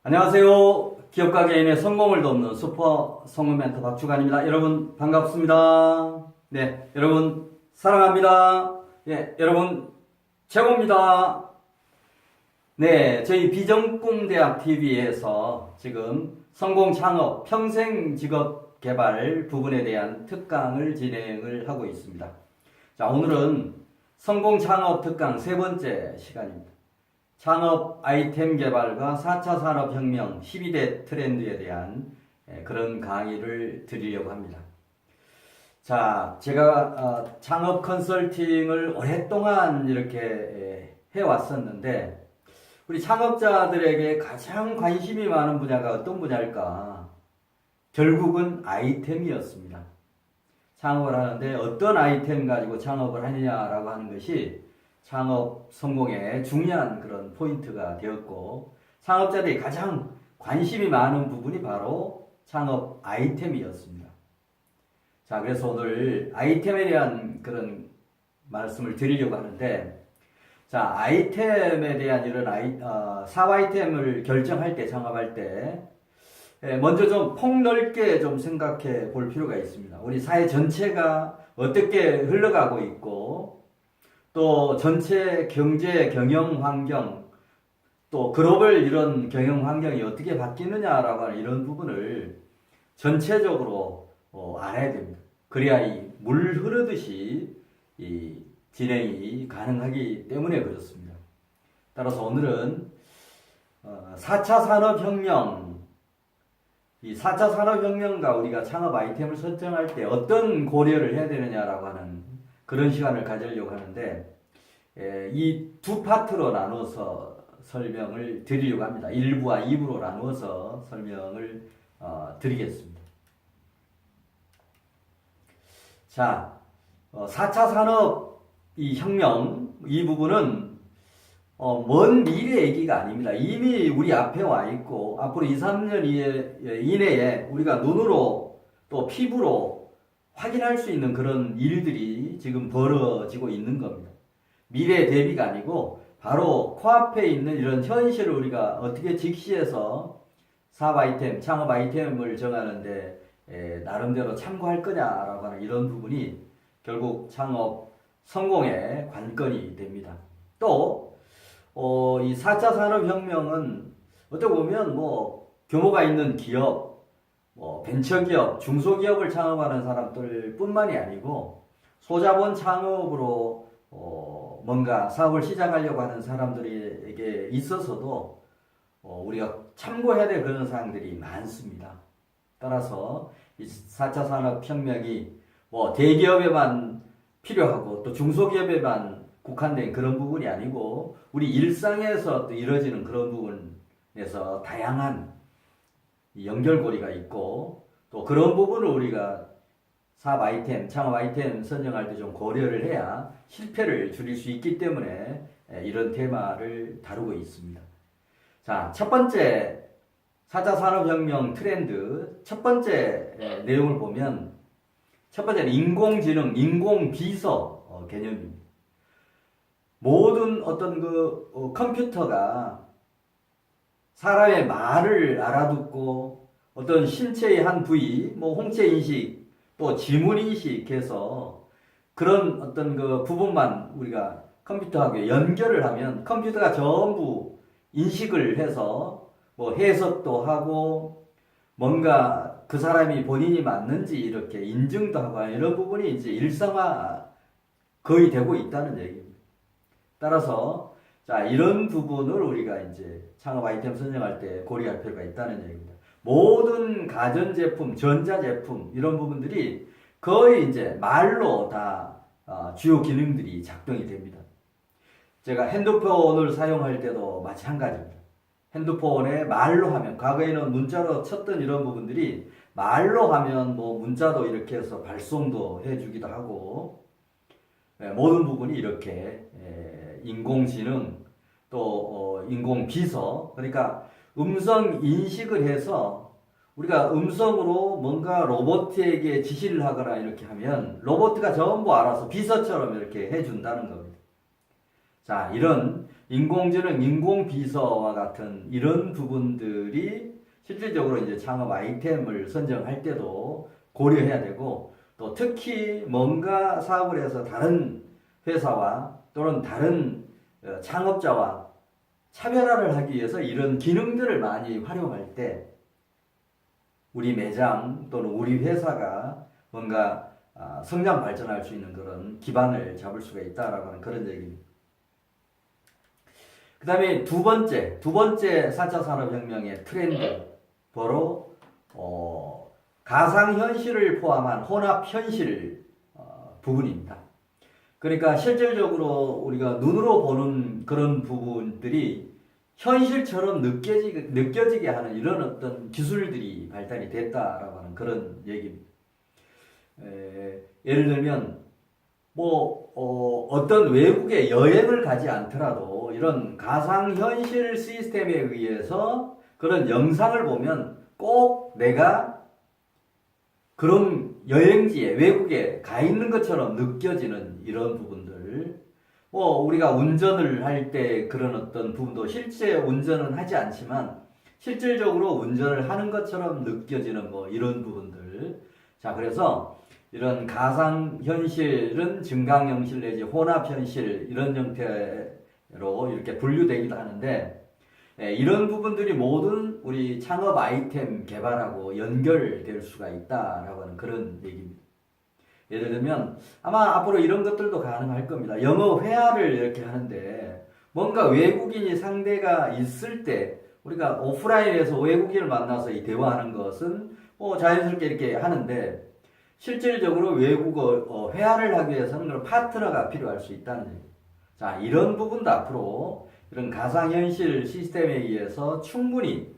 안녕하세요. 기업가 개인의 성공을 돕는 슈퍼 성공 멘토 박주관입니다. 여러분 반갑습니다. 네, 여러분 사랑합니다. 예, 여러분 최고입니다. 네, 저희 비전꿈대학 TV에서 지금 성공 창업 평생 직업 개발 부분에 대한 특강을 진행을 하고 있습니다. 자, 오늘은 성공 창업 특강 세 번째 시간입니다. 창업 아이템 개발과 4차 산업혁명 12대 트렌드에 대한 그런 강의를 드리려고 합니다. 자, 제가 창업 컨설팅을 오랫동안 이렇게 해왔었는데 우리 창업자들에게 가장 관심이 많은 분야가 어떤 분야일까? 결국은 아이템이었습니다. 창업을 하는데 어떤 아이템 가지고 창업을 하느냐라고 하는 것이 창업 성공의 중요한 그런 포인트가 되었고, 창업자들이 가장 관심이 많은 부분이 바로 창업 아이템이었습니다. 자, 그래서 오늘 아이템에 대한 그런 말씀을 드리려고 하는데, 자, 아이템에 대한 이런 사업 아이템을 결정할 때, 창업할 때, 먼저 좀 폭넓게 좀 생각해 볼 필요가 있습니다. 우리 사회 전체가 어떻게 흘러가고 있고, 또 전체 경제 경영 환경, 또 글로벌 이런 경영 환경이 어떻게 바뀌느냐라고 하는 이런 부분을 전체적으로 알아야 됩니다. 그래야 이 물 흐르듯이 이 진행이 가능하기 때문에 그렇습니다. 따라서 오늘은 4차 산업혁명, 이 4차 산업혁명과 우리가 창업 아이템을 설정할 때 어떤 고려를 해야 되느냐라고 하는 그런 시간을 가지려고 하는데, 이 두 파트로 나누어서 설명을 드리려고 합니다. 1부와 2부로 나누어서 설명을 드리겠습니다. 자, 4차 산업 이 혁명 이 부분은 먼 미래 얘기가 아닙니다. 이미 우리 앞에 와 있고 앞으로 2, 3년 이내에 우리가 눈으로 또 피부로 확인할 수 있는 그런 일들이 지금 벌어지고 있는 겁니다. 미래 대비가 아니고 바로 코앞에 있는 이런 현실을 우리가 어떻게 직시해서 사업 아이템, 창업 아이템을 정하는데 나름대로 참고할 거냐라고 하는 이런 부분이 결국 창업 성공의 관건이 됩니다. 또 이 4차 산업혁명은 어떻게 보면 뭐 규모가 있는 기업, 벤처기업, 중소기업을 창업하는 사람들 뿐만이 아니고 소자본 창업으로 뭔가 사업을 시작하려고 하는 사람들에게 있어서도 우리가 참고해야 될 그런 사항들이 많습니다. 따라서 이 4차 산업혁명이 뭐 대기업에만 필요하고 또 중소기업에만 국한된 그런 부분이 아니고 우리 일상에서 또 이루어지는 그런 부분에서 다양한 연결고리가 있고 또 그런 부분을 우리가 사업 아이템, 창업 아이템 선정할 때 좀 고려를 해야 실패를 줄일 수 있기 때문에 이런 테마를 다루고 있습니다. 자, 첫 번째 4차 산업혁명 트렌드 첫 번째 내용을 보면 첫 번째는 인공지능, 인공비서 개념입니다. 모든 어떤 컴퓨터가 사람의 말을 알아듣고 어떤 신체의 한 부위, 뭐 홍채 인식, 또 지문 인식해서 그런 어떤 부분만 우리가 컴퓨터하고 연결을 하면 컴퓨터가 전부 인식을 해서 뭐 해석도 하고 뭔가 그 사람이 본인이 맞는지 이렇게 인증도 하고 이런 부분이 이제 일상화 거의 되고 있다는 얘기입니다. 따라서 자, 이런 부분을 우리가 이제 창업 아이템 선정할 때 고려할 필요가 있다는 얘기입니다. 모든 가전제품, 전자제품 이런 부분들이 거의 이제 말로 다 주요 기능들이 작동이 됩니다. 제가 핸드폰을 사용할 때도 마찬가지입니다. 핸드폰에 말로 하면 과거에는 문자로 쳤던 이런 부분들이 말로 하면 뭐 문자도 이렇게 해서 발송도 해주기도 하고 모든 부분이 이렇게 인공지능 또 인공비서 그러니까 음성 인식을 해서 우리가 음성으로 뭔가 로봇에게 지시를 하거나 이렇게 하면 로봇가 전부 알아서 비서처럼 이렇게 해준다는 겁니다. 자, 이런 인공지능, 인공비서와 같은 이런 부분들이 실질적으로 이제 창업 아이템을 선정할 때도 고려해야 되고, 또 특히 뭔가 사업을 해서 다른 회사와 또는 다른 창업자와 차별화를 하기 위해서 이런 기능들을 많이 활용할 때 우리 매장 또는 우리 회사가 뭔가 성장 발전할 수 있는 그런 기반을 잡을 수가 있다라고 하는 그런 얘기입니다. 그 다음에 두 번째 4차 산업혁명의 트렌드, 바로 가상현실을 포함한 혼합현실 부분입니다. 그러니까 실질적으로 우리가 눈으로 보는 그런 부분들이 현실처럼 느껴지게 하는 이런 어떤 기술들이 발달이 됐다라고 하는 그런 얘기입니다. 예를 들면 어떤 외국에 여행을 가지 않더라도 이런 가상현실 시스템에 의해서 그런 영상을 보면 꼭 내가 그런 여행지에 외국에 가 있는 것처럼 느껴지는 이런 부분들, 우리가 운전을 할 때 그런 어떤 부분도 실제 운전은 하지 않지만 실질적으로 운전을 하는 것처럼 느껴지는 이런 부분들. 자, 그래서 이런 가상현실은 증강현실 내지 혼합현실 이런 형태로 이렇게 분류되기도 하는데, 이런 부분들이 모든 우리 창업 아이템 개발하고 연결될 수가 있다라고 하는 그런 얘기입니다. 예를 들면 아마 앞으로 이런 것들도 가능할 겁니다. 영어 회화를 이렇게 하는데 뭔가 외국인이 상대가 있을 때 우리가 오프라인에서 외국인을 만나서 이 대화하는 것은 자연스럽게 이렇게 하는데, 실질적으로 외국어 회화를 하기 위해서는 그런 파트너가 필요할 수 있다는 얘기입니다. 자, 이런 부분도 앞으로 이런 가상현실 시스템에 의해서 충분히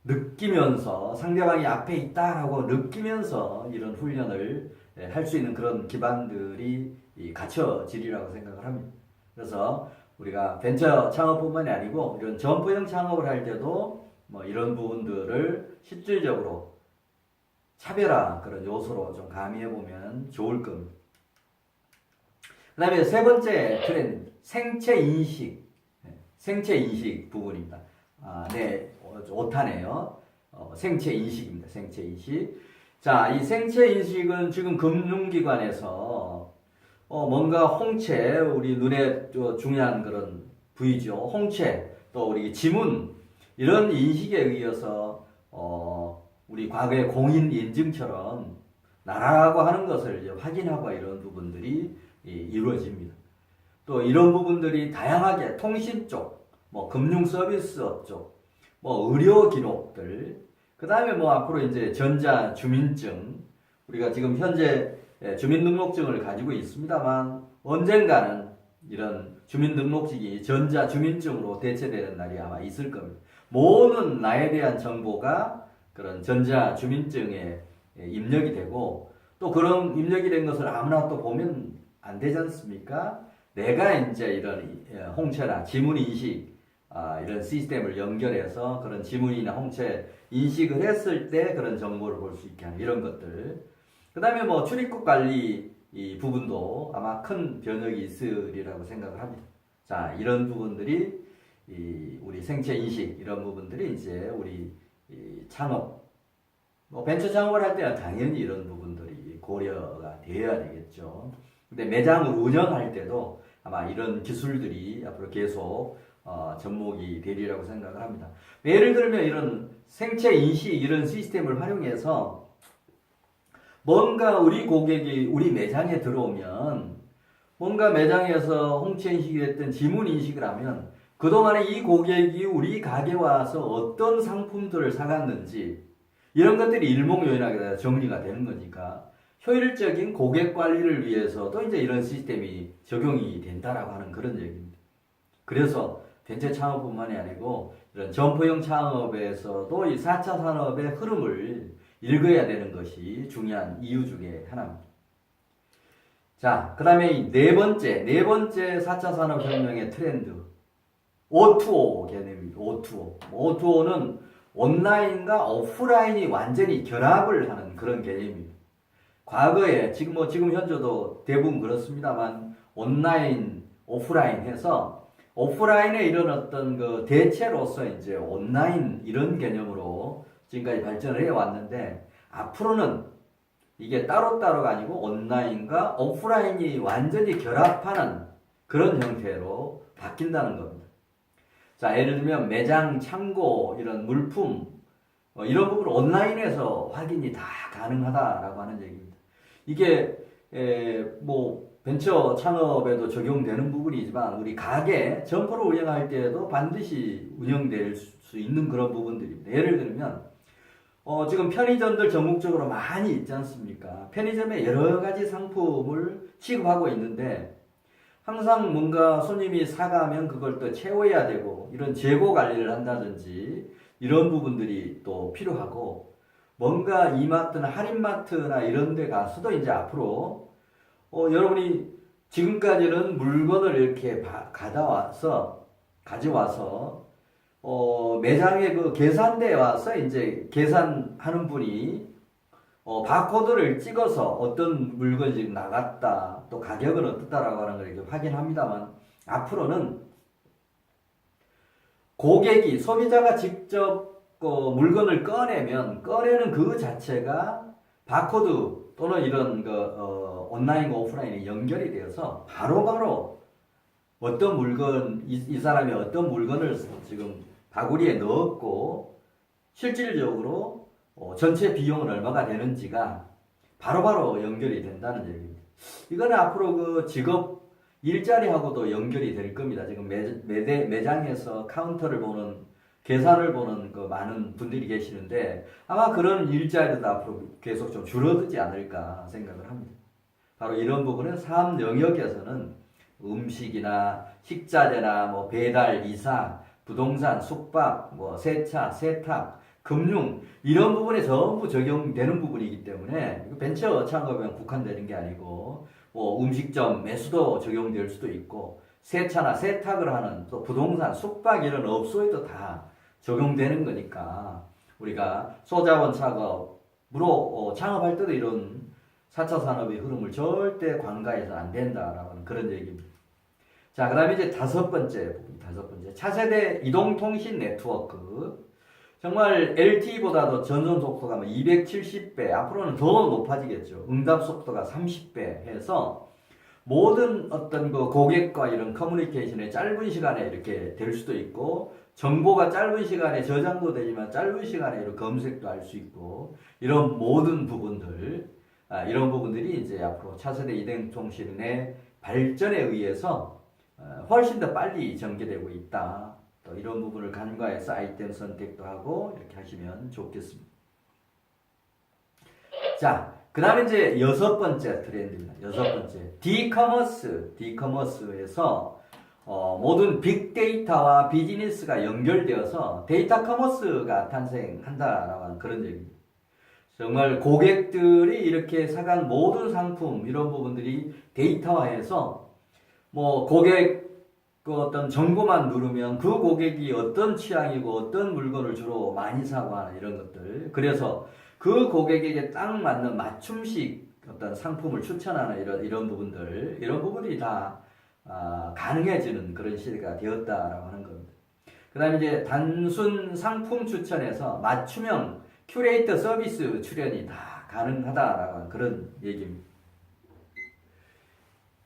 느끼면서 상대방이 앞에 있다라고 느끼면서 이런 훈련을 할 수 있는 그런 기반들이 갖춰지리라고 생각을 합니다. 그래서 우리가 벤처 창업뿐만이 아니고 이런 점포형 창업을 할 때도 이런 부분들을 실질적으로 차별화 그런 요소로 좀 가미해 보면 좋을 겁니다. 그 다음에 세 번째 트렌드, 생체 인식 부분입니다. 네, 오타네요. 생체 인식입니다. 생체 인식. 자, 이 생체 인식은 지금 금융기관에서 뭔가 홍채, 우리 눈에 중요한 그런 부위죠. 홍채, 또 우리 지문, 이런 인식에 의해서 우리 과거의 공인인증처럼 나라라고 하는 것을 이제 확인하고 이런 부분들이 이루어집니다. 또 이런 부분들이 다양하게 통신 쪽, 금융 서비스업 쪽, 의료 기록들, 그 다음에 앞으로 이제 전자 주민증, 우리가 지금 현재 주민등록증을 가지고 있습니다만 언젠가는 이런 주민등록증이 전자 주민증으로 대체되는 날이 아마 있을 겁니다. 모든 나에 대한 정보가 그런 전자 주민증에 입력이 되고, 또 그런 입력이 된 것을 아무나 또 보면 안 되지 않습니까? 내가 이제 이런 홍채나 지문 인식 이런 시스템을 연결해서 그런 지문이나 홍채 인식을 했을 때 그런 정보를 볼 수 있게 하는 이런 것들. 그 다음에 출입국 관리 이 부분도 아마 큰 변혁이 있으리라고 생각을 합니다. 자, 이런 부분들이 우리 생체 인식 이런 부분들이 이제 우리 창업, 벤처 창업을 할 때는 당연히 이런 부분들이 고려가 되어야 되겠죠. 근데 매장을 운영할 때도 아마 이런 기술들이 앞으로 계속 접목이 되리라고 생각을 합니다. 예를 들면 이런 생체 인식 이런 시스템을 활용해서 뭔가 우리 고객이 우리 매장에 들어오면 뭔가 매장에서 홍채 인식이 됐든 지문 인식을 하면 그동안에 이 고객이 우리 가게 와서 어떤 상품들을 사갔는지 이런 것들이 일목요연하게 정리가 되는 거니까 효율적인 고객 관리를 위해서도 이제 이런 시스템이 적용이 된다라고 하는 그런 얘기입니다. 그래서 벤처 창업뿐만이 아니고 이런 점포형 창업에서도 이 4차 산업의 흐름을 읽어야 되는 것이 중요한 이유 중에 하나입니다. 자, 그 다음에 네 번째 4차 산업혁명의 트렌드, O2O 개념입니다. O2O. O2O는 온라인과 오프라인이 완전히 결합을 하는 그런 개념입니다. 과거에 지금 현재도 대부분 그렇습니다만 온라인 오프라인 해서 오프라인의 이런 어떤 그 대체로서 이제 온라인 이런 개념으로 지금까지 발전을 해 왔는데 앞으로는 이게 따로따로가 아니고 온라인과 오프라인이 완전히 결합하는 그런 형태로 바뀐다는 겁니다. 자, 예를 들면 매장, 창고, 이런 물품, 이런 부분 온라인에서 확인이 다 가능하다라고 하는 얘기입니다. 이게 뭐 벤처 창업에도 적용되는 부분이지만 우리 가게 점포를 운영할 때에도 반드시 운영될 수 있는 그런 부분들입니다. 예를 들면 지금 편의점들 전국적으로 많이 있지 않습니까? 편의점에 여러 가지 상품을 취급하고 있는데 항상 뭔가 손님이 사가면 그걸 또 채워야 되고 이런 재고 관리를 한다든지 이런 부분들이 또 필요하고 뭔가 이마트나 할인마트나 이런 데 가서도 이제 앞으로 여러분이 지금까지는 물건을 이렇게 가져와서 매장의 그 계산대에 와서 이제 계산하는 분이 바코드를 찍어서 어떤 물건이 지금 나갔다, 또 가격은 어떻다라고 하는 걸 이렇게 확인합니다만, 앞으로는 고객이, 소비자가 직접 물건을 꺼내는 그 자체가 바코드 또는 이런 온라인과 오프라인이 연결이 되어서 바로바로 어떤 물건, 이 사람이 어떤 물건을 지금 바구니에 넣었고, 실질적으로 전체 비용은 얼마가 되는지가 바로바로 연결이 된다는 얘기입니다. 이거는 앞으로 그 직업 일자리하고도 연결이 될 겁니다. 지금 매장에서 카운터를 보는, 계산을 보는 그 많은 분들이 계시는데 아마 그런 일자리도 앞으로 계속 좀 줄어들지 않을까 생각을 합니다. 바로 이런 부분은 사업 영역에서는 음식이나 식자재나 뭐 배달, 이사, 부동산, 숙박, 뭐 세차, 세탁, 금융 이런 부분에 전부 적용되는 부분이기 때문에 벤처 창업에 국한되는 게 아니고 뭐 음식점 매수도 적용될 수도 있고 세차나 세탁을 하는 또 부동산, 숙박 이런 업소에도 다 적용되는 거니까 우리가 소자원 창업으로 창업할 때도 이런 4차 산업의 흐름을 절대 관가해서 안 된다라고 하는 그런 얘기입니다. 자, 그 다음에 이제 다섯 번째. 차세대 이동통신 네트워크. 정말 LTE보다도 전송 속도가 270배, 앞으로는 더 높아지겠죠. 응답 속도가 30배 해서 모든 어떤 그 고객과 이런 커뮤니케이션에 짧은 시간에 이렇게 될 수도 있고, 정보가 짧은 시간에 저장도 되지만 짧은 시간에 이런 검색도 할 수 있고, 이런 모든 부분들, 이런 부분들이 이제 앞으로 차세대 이동통신의 발전에 의해서 훨씬 더 빨리 전개되고 있다. 또 이런 부분을 간과해서 아이템 선택도 하고 이렇게 하시면 좋겠습니다. 자, 그 다음에 이제 여섯 번째 트렌드입니다. 여섯 번째. 디커머스에서 모든 빅데이터와 비즈니스가 연결되어서 데이터 커머스가 탄생한다라고 하는 그런 얘기입니다. 정말 고객들이 이렇게 사간 모든 상품 이런 부분들이 데이터화해서 뭐 고객 그 어떤 정보만 누르면 그 고객이 어떤 취향이고 어떤 물건을 주로 많이 사고 하는 이런 것들, 그래서 그 고객에게 딱 맞는 맞춤식 어떤 상품을 추천하는 이런 부분들, 이런 부분이 다 가능해지는 그런 시대가 되었다라고 하는 겁니다. 그 다음에 이제 단순 상품 추천에서 맞춤형 큐레이터 서비스 출연이 다 가능하다라고 하는 그런 얘기입니다.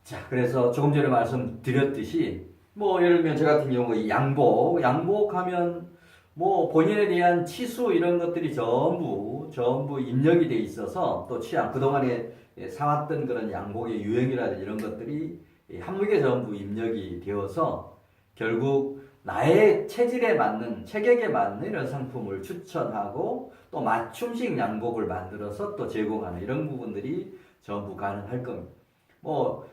자, 그래서 조금 전에 말씀드렸듯이 뭐 예를 들면 저 같은 경우 양복하면 뭐 본인에 대한 치수 이런 것들이 전부 입력이 돼 있어서 또 취향 그동안에 사왔던 그런 양복의 유행이라든지 이런 것들이 한목에 전부 입력이 되어서 결국 나의 체질에 맞는 체격에 맞는 이런 상품을 추천하고 또 맞춤식 양복을 만들어서 또 제공하는 이런 부분들이 전부 가능할 겁니다. 뭐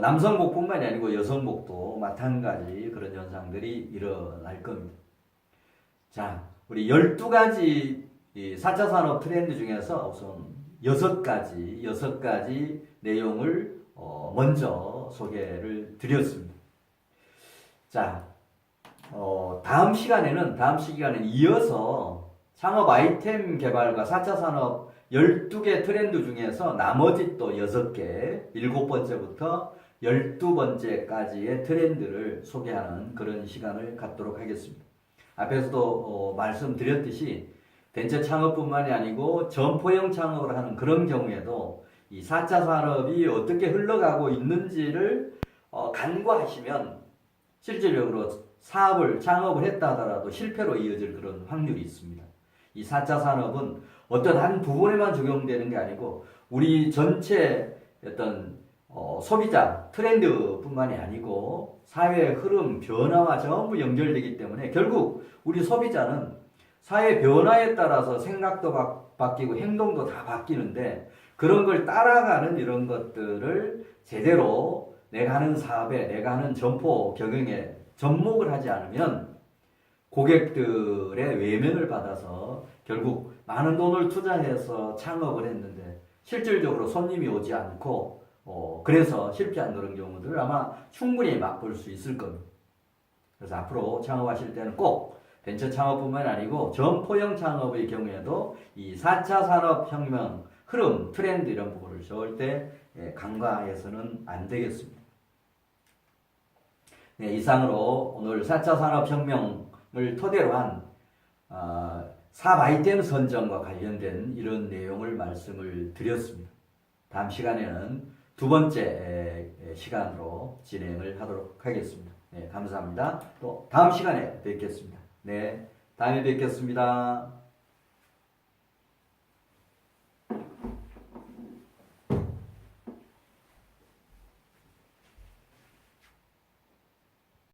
남성복뿐만이 아니고 여성복도 마찬가지 그런 현상들이 일어날 겁니다. 자, 우리 12가지 4차 산업 트렌드 중에서 우선 6가지 내용을 먼저 소개를 드렸습니다. 자, 다음 시간에는 이어서 창업 아이템 개발과 4차 산업 12개 트렌드 중에서 나머지 또 6개, 7번째부터 12번째까지의 트렌드를 소개하는 그런 시간을 갖도록 하겠습니다. 앞에서도 말씀드렸듯이 벤처 창업뿐만이 아니고 점포형 창업을 하는 그런 경우에도 이 4차 산업이 어떻게 흘러가고 있는지를 간과하시면 실질적으로 사업을 창업을 했다 하더라도 실패로 이어질 그런 확률이 있습니다. 이 4차 산업은 어떤 한 부분에만 적용되는 게 아니고 우리 전체 어떤 소비자 트렌드뿐만이 아니고 사회의 흐름 변화와 전부 연결되기 때문에 결국 우리 소비자는 사회 변화에 따라서 생각도 바뀌고 행동도 다 바뀌는데 그런 걸 따라가는 이런 것들을 제대로 내가 하는 사업에 내가 하는 점포 경영에 접목을 하지 않으면 고객들의 외면을 받아서 결국 많은 돈을 투자해서 창업을 했는데 실질적으로 손님이 오지 않고 그래서 실패한 그런 경우들을 아마 충분히 맛볼 수 있을 겁니다. 그래서 앞으로 창업하실 때는 꼭 벤처 창업뿐만 아니고 점포형 창업의 경우에도 이 4차 산업혁명 흐름, 트렌드 이런 부분을 절대 간과해서는 안 되겠습니다. 네, 이상으로 오늘 4차 산업혁명을 토대로 한 4아이템 선정과 관련된 이런 내용을 말씀을 드렸습니다. 다음 시간에는 두 번째 시간으로 진행을 하도록 하겠습니다. 네, 감사합니다. 또 다음 시간에 뵙겠습니다. 네, 다음에 뵙겠습니다.